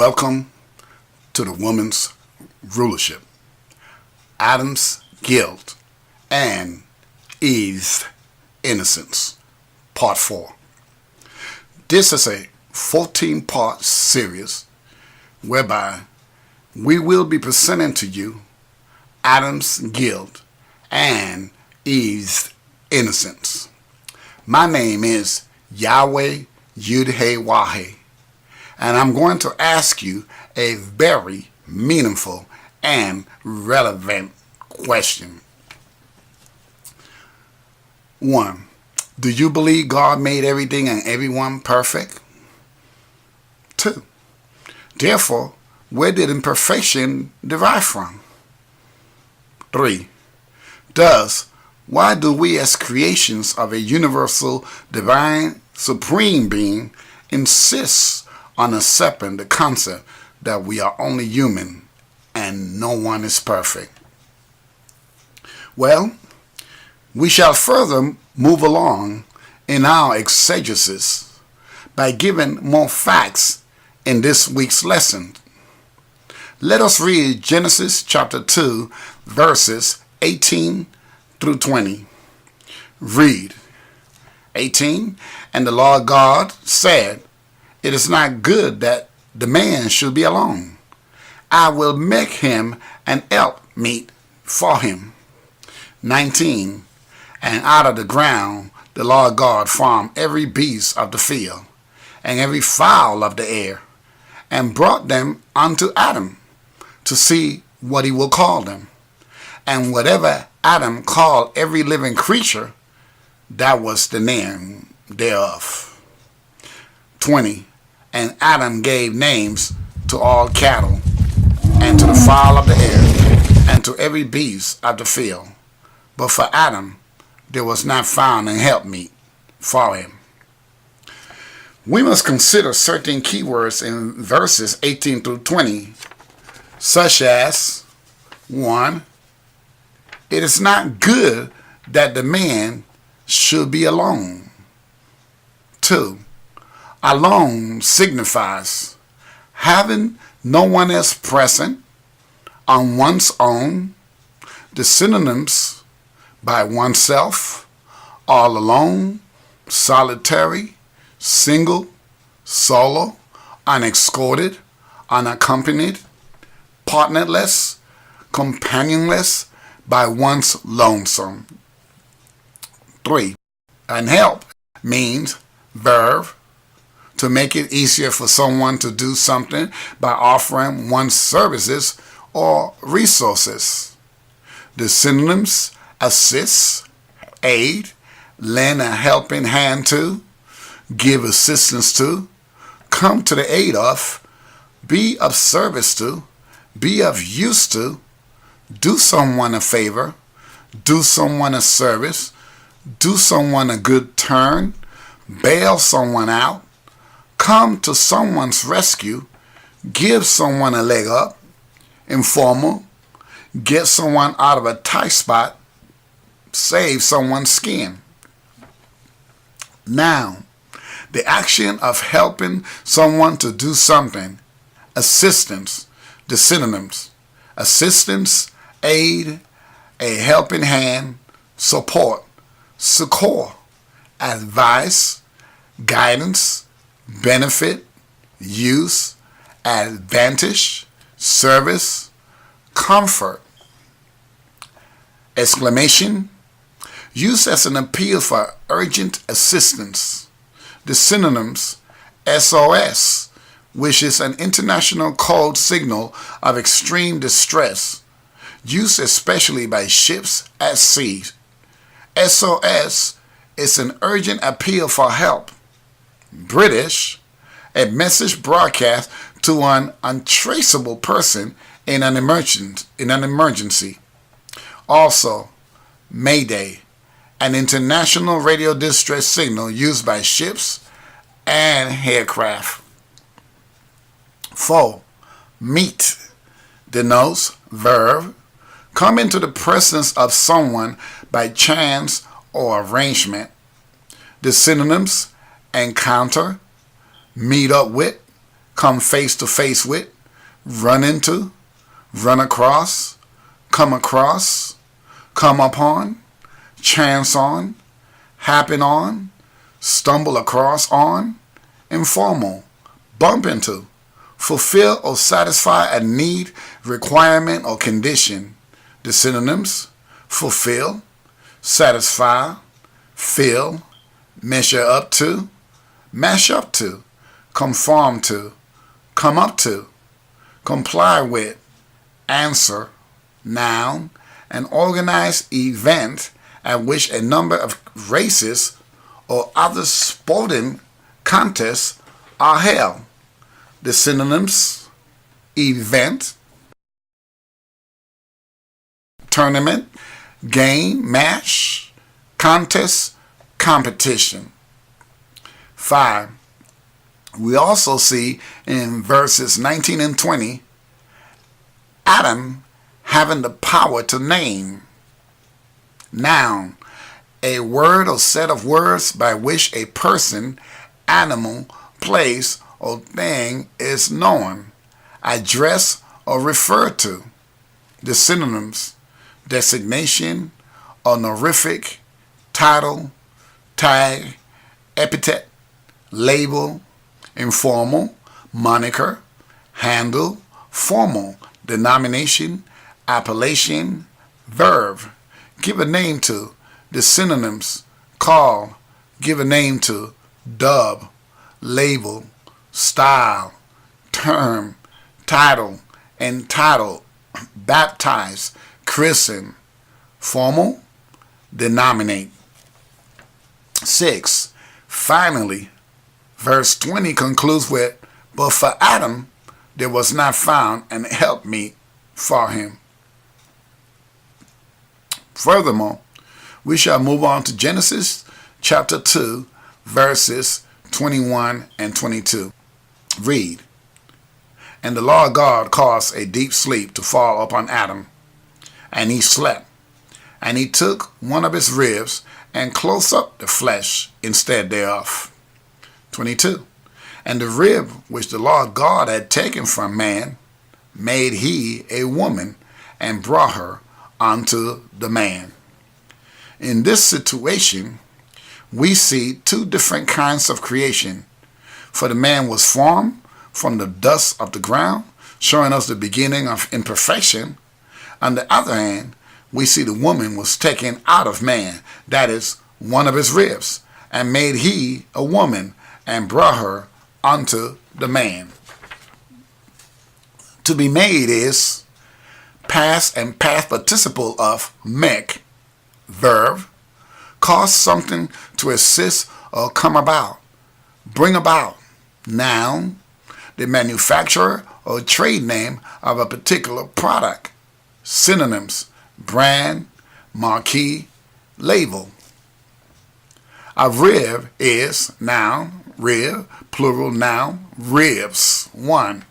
Welcome to the woman's rulership. Adam's guilt and Eve's innocence, part 4. This is a 14-part series whereby we will be presenting to you Adam's guilt and Eve's innocence. My name is Yodhhewawhe, and I'm going to ask you a very meaningful and relevant question. 1. Do you believe God made everything and everyone perfect? 2. Therefore, where did imperfection derive from? 3. Why do we as creations of a universal, divine, supreme being insist on accepting the concept that we are only human and no one is perfect? Well, we shall further move along in our exegesis by giving more facts in this week's lesson. Let us read Genesis chapter 2, verses 18 through 20. Read. 18. And the Lord God said, "It is not good that the man should be alone. I will make him an helpmeet for him." 19. And out of the ground the Lord God formed every beast of the field, and every fowl of the air, and brought them unto Adam, to see what he will call them. And whatever Adam called every living creature, that was the name thereof. 20. And Adam gave names to all cattle, and to the fowl of the air, and to every beast of the field. But for Adam there was not found an helpmeet for him. We must consider certain keywords in verses 18 through 20, such as 1. It is not good that the man should be alone. 2. Alone signifies having no one else present, on one's own. The synonyms: by oneself, all alone, solitary, single, solo, unescorted, unaccompanied, partnerless, companionless, by one's lonesome. 3. And help means verb, to make it easier for someone to do something by offering one's services or resources. The synonyms: assist, aid, lend a helping hand to, give assistance to, come to the aid of, be of service to, be of use to, do someone a favor, do someone a service, do someone a good turn, bail someone out, come to someone's rescue, give someone a leg up, informal, get someone out of a tight spot, save someone's skin. Now, the action of helping someone to do something: assistance, the synonyms: assistance, aid, a helping hand, support, succor, advice, guidance, benefit, use, advantage, service, comfort. Exclamation: used as an appeal for urgent assistance. The synonyms: SOS, which is an international code signal of extreme distress, used especially by ships at sea. SOS is an urgent appeal for help. British: a message broadcast to an untraceable person in an emergency. Also, Mayday, an international radio distress signal used by ships and aircraft. 4. Meet denotes verb, come into the presence of someone by chance or arrangement. The synonyms: encounter, meet up with, come face to face with, run into, run across, come upon, chance on, happen on, stumble across on, informal, bump into, fulfill or satisfy a need, requirement, or condition. The synonyms: fulfill, satisfy, fill, measure up to, mash up to, conform to, come up to, comply with, answer, noun, an organized event at which a number of races or other sporting contests are held. The synonyms: event, tournament, game, match, contest, competition. 5. We also see in verses 19 and 20 Adam having the power to name. Noun: a word or set of words by which a person, animal, place, or thing is known, addressed, or referred to. The synonyms: designation, honorific, title, tag, epithet, label, informal, moniker, handle, formal, denomination, appellation, verb. Give a name to. The synonyms: call, give a name to, dub, label, style, term, title, entitle, baptize, christen, formal, denominate. 6. Finally, verse 20 concludes with, but for Adam there was not found an helpmeet for him. Furthermore, we shall move on to Genesis chapter 2, verses 21 and 22. Read. And the Lord God caused a deep sleep to fall upon Adam, and he slept. And he took one of his ribs and closed up the flesh instead thereof. 22. And the rib which the Lord God had taken from man made he a woman, and brought her unto the man. In this situation, we see two different kinds of creation. For the man was formed from the dust of the ground, showing us the beginning of imperfection. On the other hand, we see the woman was taken out of man, that is, one of his ribs, and made he a woman, and brought her unto the man. To be made is past and past participle of make, verb, cause something to assist or come about, bring about, noun, the manufacturer or trade name of a particular product. Synonyms: brand, marquee, label. A rib is noun, rib, plural noun, ribs. 1.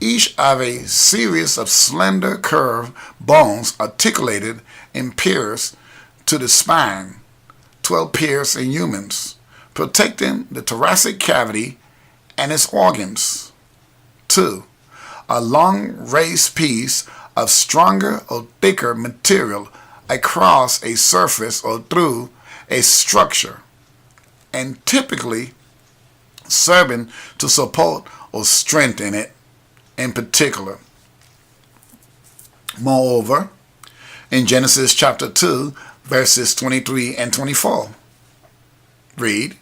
Each of a series of slender curved bones articulated in pairs to the spine, 12 pairs in humans, protecting the thoracic cavity and its organs. 2. A long raised piece of stronger or thicker material across a surface or through a structure, and typically serving to support or strengthen it in particular. Moreover, in Genesis chapter 2, verses 23 and 24, read,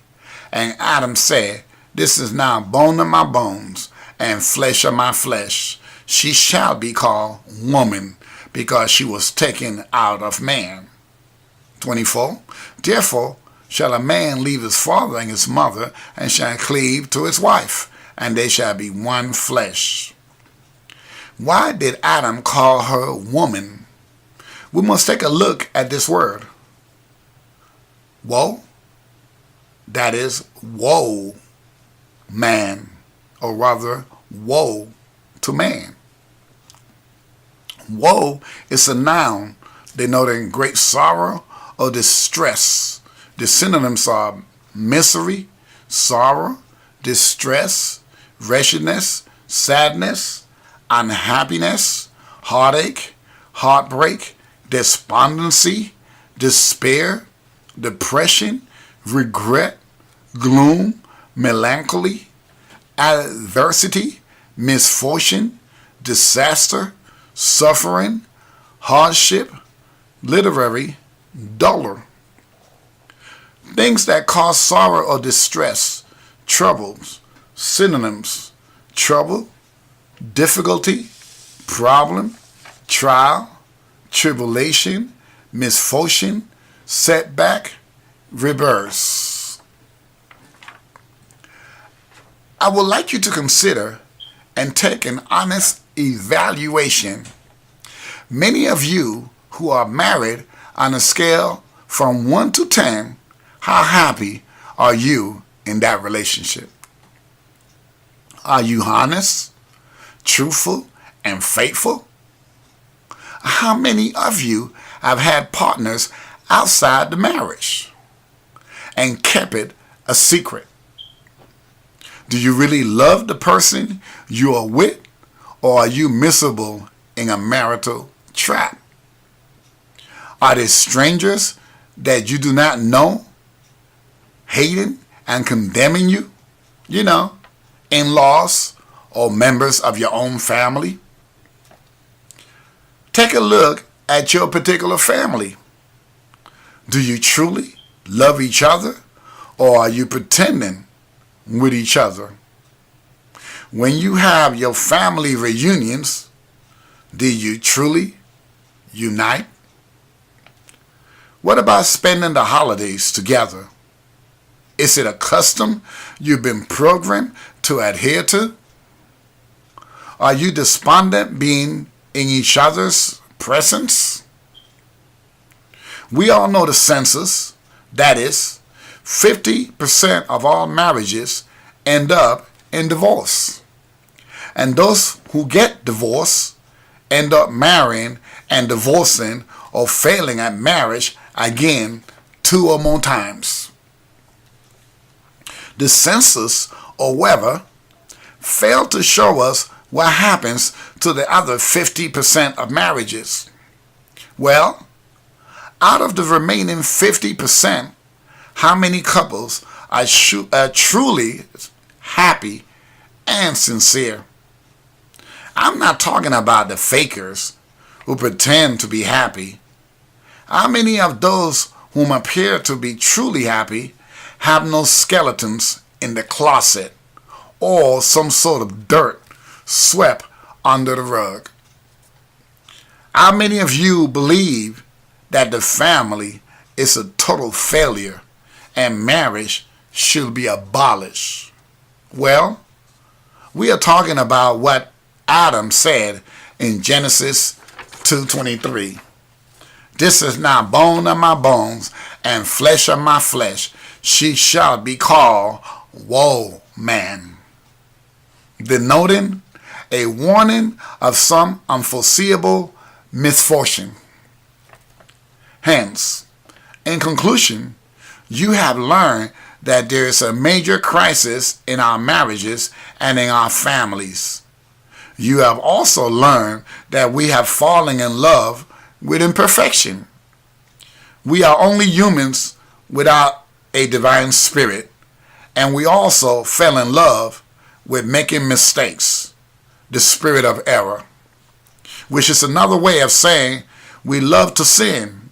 and Adam said, this is now bone of my bones and flesh of my flesh. She shall be called woman, because she was taken out of man. 24. Therefore shall a man leave his father and his mother, and shall cleave to his wife, and they shall be one flesh. Why did Adam call her woman? We must take a look at this word. Woe, that is, woe, man, or rather, woe to man. Woe is a noun denoting great sorrow or distress. The synonyms are misery, sorrow, distress, wretchedness, sadness, unhappiness, heartache, heartbreak, despondency, despair, depression, regret, gloom, melancholy, adversity, misfortune, disaster, suffering, hardship, literary, dolor. Things that cause sorrow or distress, troubles, synonyms, trouble, difficulty, problem, trial, tribulation, misfortune, setback, reverse. I would like you to consider and take an honest evaluation. Many of you who are married, on a scale from 1 to 10, how happy are you in that relationship? Are you honest, truthful, and faithful? How many of you have had partners outside the marriage and kept it a secret? Do you really love the person you are with, or are you miserable in a marital trap? Are they strangers that you do not know, hating and condemning you? You know, in-laws or members of your own family? Take a look at your particular family. Do you truly love each other, or are you pretending with each other? When you have your family reunions, do you truly unite? What about spending the holidays together? Is it a custom you've been programmed to adhere to? Are you despondent being in each other's presence? We all know the census, that is, 50% of all marriages end up in divorce. And those who get divorced end up marrying and divorcing or failing at marriage again 2 or more times. The census, or WAHWEH, failed to show us what happens to the other 50% of marriages. Well, out of the remaining 50%, how many couples are truly happy and sincere? I'm not talking about the fakers who pretend to be happy. How many of those whom appear to be truly happy have no skeletons in the closet or some sort of dirt swept under the rug? How many of you believe that the family is a total failure and marriage should be abolished? Well, we are talking about what Adam said in Genesis 2:23. This is now bone of my bones and flesh of my flesh. She shall be called woe man, denoting a warning of some unforeseeable misfortune. Hence, in conclusion, you have learned that there is a major crisis in our marriages and in our families. You have also learned that we have fallen in love with imperfection. We are only humans without a divine spirit, and we also fell in love with making mistakes, the spirit of error, which is another way of saying we love to sin,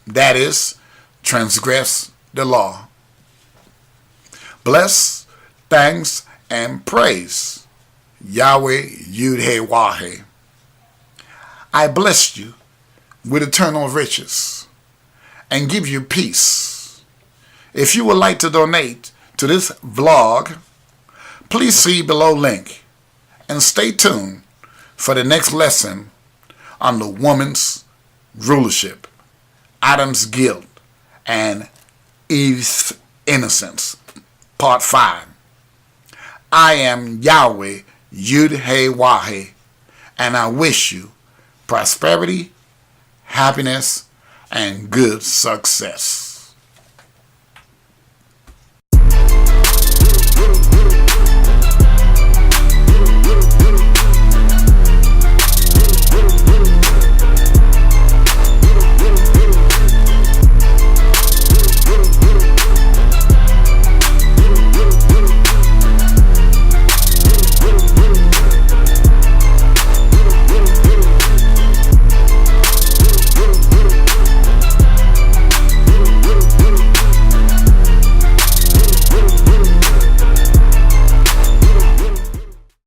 that is, transgress the law. Bless, thanks, and praise YAHWEH Yodhhewawhe. I bless you with eternal riches and give you peace. If you would like to donate to this vlog, please see below link and stay tuned for the next lesson on the woman's rulership, Adam's guilt, and Eve's innocence, part 5. I am YAHWEH Yodhhewawhe, and I wish you prosperity, happiness, and good success.